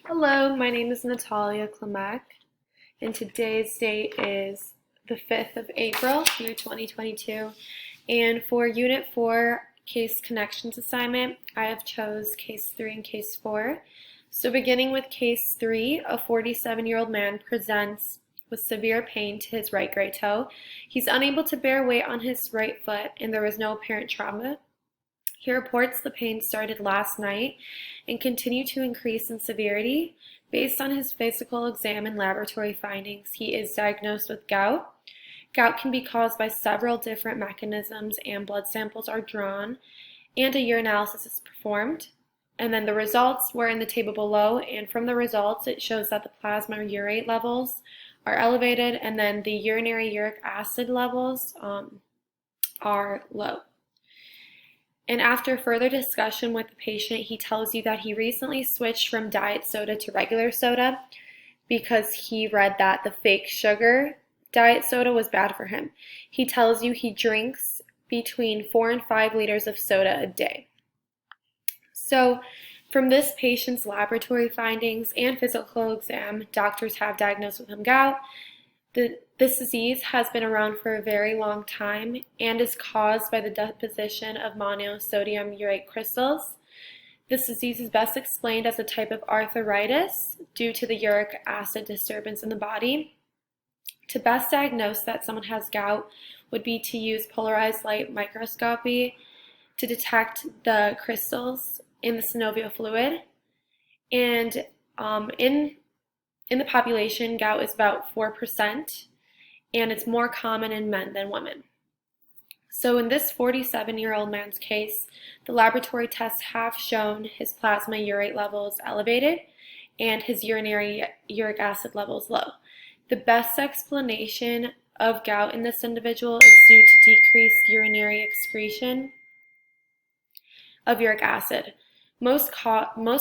Hello, my name is Natalia Klimek, and today's date is the 5th of April, year 2022. And for Unit 4 Case Connections assignment, I have chose Case 3 and Case 4. So beginning with Case 3, a 47-year-old man presents with severe pain to his right great toe. He's unable to bear weight on his right foot, and there was no apparent trauma. He reports the pain started last night and continued to increase in severity. Based on his physical exam and laboratory findings, he is diagnosed with gout. Gout can be caused by several different mechanisms, and blood samples are drawn and a urinalysis is performed. And then the results were in the table below, and from the results it shows that the plasma urate levels are elevated, and then the urinary uric acid levels are low. And after further discussion with the patient, he tells you that he recently switched from diet soda to regular soda because he read that the fake sugar diet soda was bad for him. He tells you he drinks between 4 and 5 liters of soda a day. So from this patient's laboratory findings and physical exam, doctors have diagnosed with him gout. This disease has been around for a very long time and is caused by the deposition of monosodium urate crystals. This disease is best explained as a type of arthritis due to the uric acid disturbance in the body. To best diagnose that someone has gout would be to use polarized light microscopy to detect the crystals in the synovial fluid. And in the population, gout is about 4%, and it's more common in men than women. So in this 47-year-old man's case, the laboratory tests have shown his plasma urate levels elevated and his urinary uric acid levels low. The best explanation of gout in this individual is due to decreased urinary excretion of uric acid. Most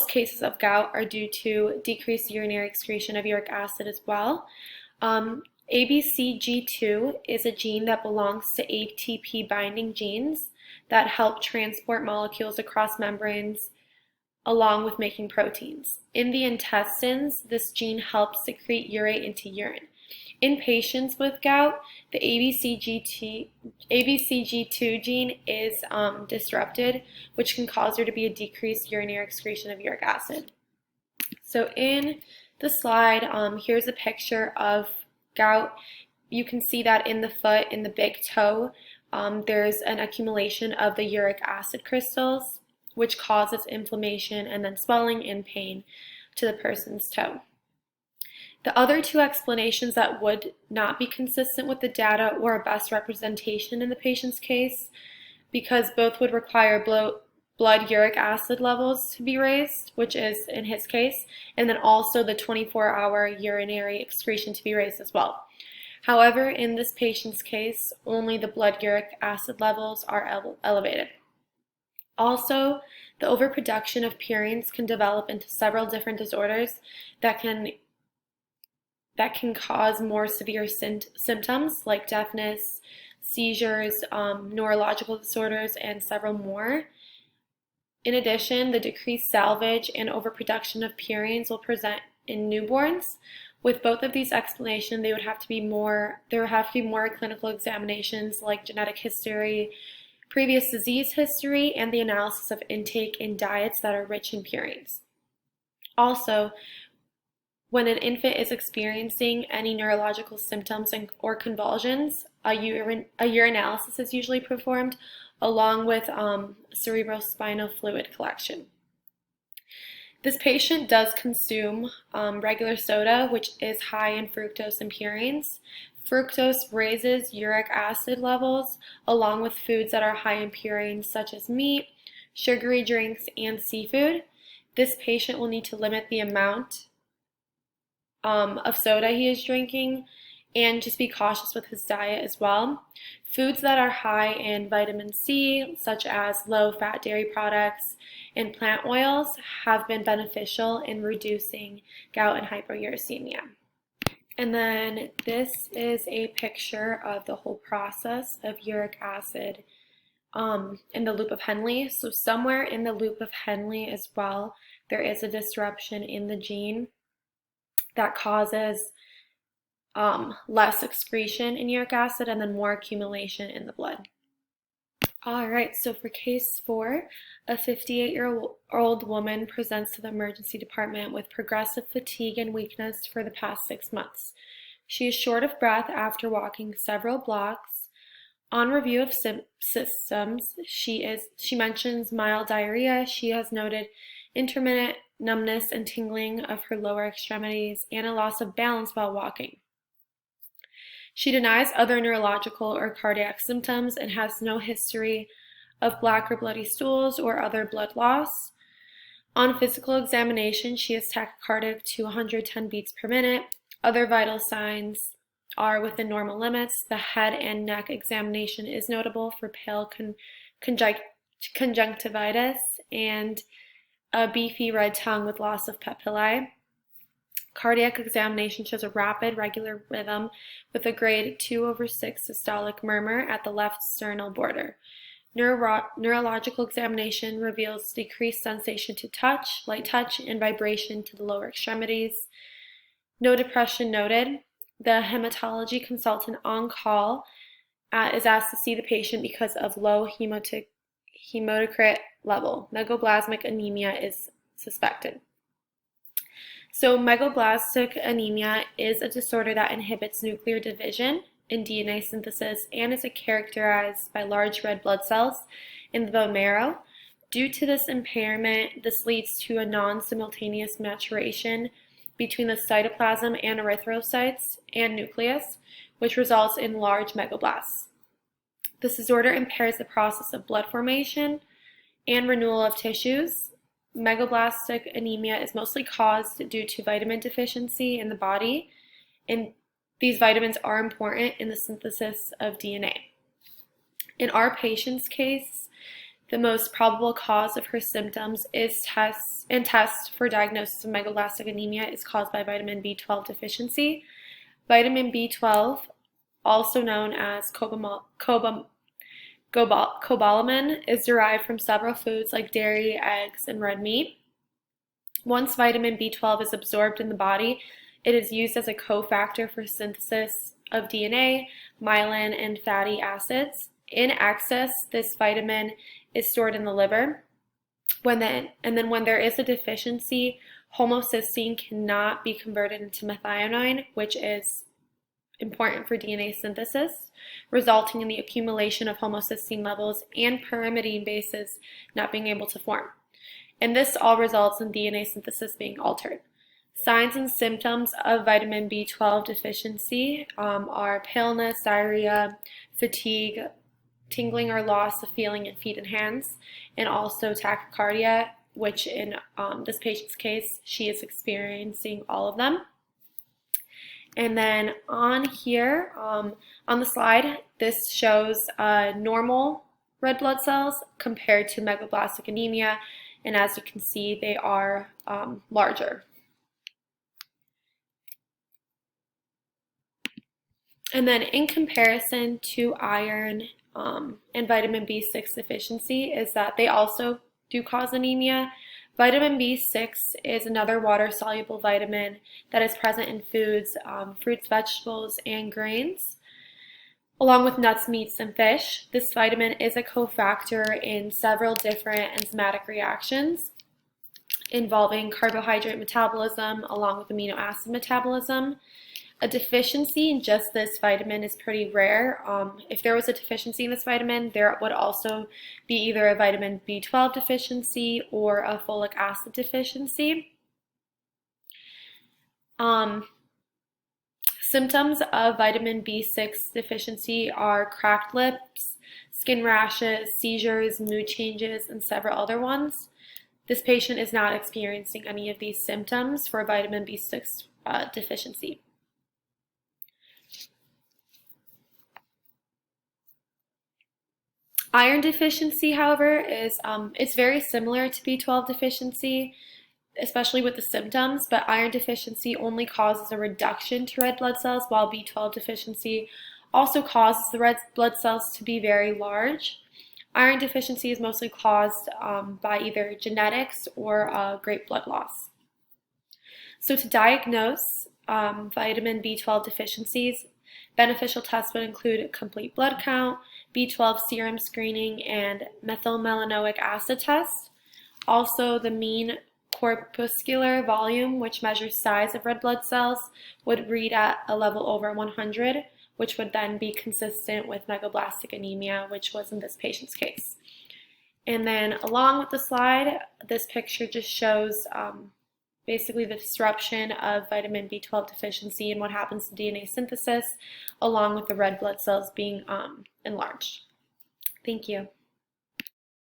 cases of gout are due to decreased urinary excretion of uric acid as well. ABCG2 is a gene that belongs to ATP binding genes that help transport molecules across membranes along with making proteins. In the intestines, this gene helps secrete urate into urine. In patients with gout, the ABCG2 gene is disrupted, which can cause there to be a decreased urinary excretion of uric acid. So in the slide, here's a picture of gout. You can see that in the foot, in the big toe, there's an accumulation of the uric acid crystals, which causes inflammation and then swelling and pain to the person's toe. The other two explanations that would not be consistent with the data or a best representation in the patient's case, because both would require blood uric acid levels to be raised, which is in his case, and then also the 24-hour urinary excretion to be raised as well. However, in this patient's case, only the blood uric acid levels are elevated. Also, the overproduction of purines can develop into several different disorders that can cause more severe symptoms like deafness, seizures, neurological disorders, and several more. In addition, the decreased salvage and overproduction of purines will present in newborns. With both of these explanations, there would have to be more clinical examinations like genetic history, previous disease history, and the analysis of intake in diets that are rich in purines. Also, when an infant is experiencing any neurological symptoms or convulsions, a urinalysis is usually performed along with cerebrospinal fluid collection. This patient does consume regular soda, which is high in fructose and purines. Fructose raises uric acid levels along with foods that are high in purines such as meat, sugary drinks, and seafood. This patient will need to limit the amount of soda he is drinking and just be cautious with his diet as well. Foods that are high in vitamin C, such as low-fat dairy products and plant oils, have been beneficial in reducing gout and hyperuricemia. And then this is a picture of the whole process of uric acid in the loop of Henle. So somewhere in the loop of Henle as well, there is a disruption in the gene that causes less excretion in uric acid and then more accumulation in the blood. All right, so for case 4, a 58-year-old woman presents to the emergency department with progressive fatigue and weakness for the past 6 months. She is short of breath after walking several blocks. On review of symptoms, she mentions mild diarrhea. She has noted intermittent numbness and tingling of her lower extremities and a loss of balance while walking. She denies other neurological or cardiac symptoms and has no history of black or bloody stools or other blood loss. On physical examination, she is tachycardic to 110 beats per minute. Other vital signs are within normal limits. The head and neck examination is notable for pale conjunctivitis and a beefy red tongue with loss of papillae. Cardiac examination shows a rapid, regular rhythm with a grade 2/6 systolic murmur at the left sternal border. Neurological examination reveals decreased sensation to touch, light touch, and vibration to the lower extremities. No depression noted. The hematology consultant on call is asked to see the patient because of low hematocrit level. Megaloblastic anemia is suspected. So megaloblastic anemia is a disorder that inhibits nuclear division in DNA synthesis and is characterized by large red blood cells in the bone marrow. Due to this impairment, this leads to a non-simultaneous maturation between the cytoplasm and erythrocytes and nucleus, which results in large megaloblasts. This disorder impairs the process of blood formation and renewal of tissues. Megaloblastic anemia is mostly caused due to vitamin deficiency in the body, and these vitamins are important in the synthesis of DNA. In our patient's case, the most probable cause of her symptoms is test for diagnosis of megaloblastic anemia is caused by vitamin B12 deficiency. Vitamin B12, also known as cobalamin, is derived from several foods like dairy, eggs, and red meat. Once vitamin B12 is absorbed in the body, it is used as a cofactor for synthesis of DNA, myelin, and fatty acids. In excess, this vitamin is stored in the liver. When there is a deficiency, homocysteine cannot be converted into methionine, which is important for DNA synthesis, resulting in the accumulation of homocysteine levels and pyrimidine bases not being able to form. And this all results in DNA synthesis being altered. Signs and symptoms of vitamin B12 deficiency are paleness, diarrhea, fatigue, tingling or loss of feeling in feet and hands, and also tachycardia, which in this patient's case, she is experiencing all of them. And then on here, on the slide, this shows normal red blood cells compared to megaloblastic anemia, and as you can see, they are larger. And then in comparison to iron and vitamin B6 deficiency is that they also do cause anemia. Vitamin B6 is another water-soluble vitamin that is present in foods, fruits, vegetables, and grains, along with nuts, meats, and fish. This vitamin is a cofactor in several different enzymatic reactions involving carbohydrate metabolism along with amino acid metabolism. A deficiency in just this vitamin is pretty rare. If there was a deficiency in this vitamin, there would also be either a vitamin B12 deficiency or a folic acid deficiency. Symptoms of vitamin B6 deficiency are cracked lips, skin rashes, seizures, mood changes, and several other ones. This patient is not experiencing any of these symptoms for vitamin B6 deficiency. Iron deficiency, however, is it's very similar to B12 deficiency, especially with the symptoms, but iron deficiency only causes a reduction to red blood cells, while B12 deficiency also causes the red blood cells to be very large. Iron deficiency is mostly caused by either genetics or great blood loss. So to diagnose vitamin B12 deficiencies, beneficial tests would include complete blood count, B12 serum screening, and methylmalonic acid test. Also, the mean corpuscular volume, which measures size of red blood cells, would read at a level over 100, which would then be consistent with megaloblastic anemia, which was in this patient's case. And then along with the slide, this picture just shows basically the disruption of vitamin B12 deficiency and what happens to DNA synthesis, along with the red blood cells being enlarged. Thank you.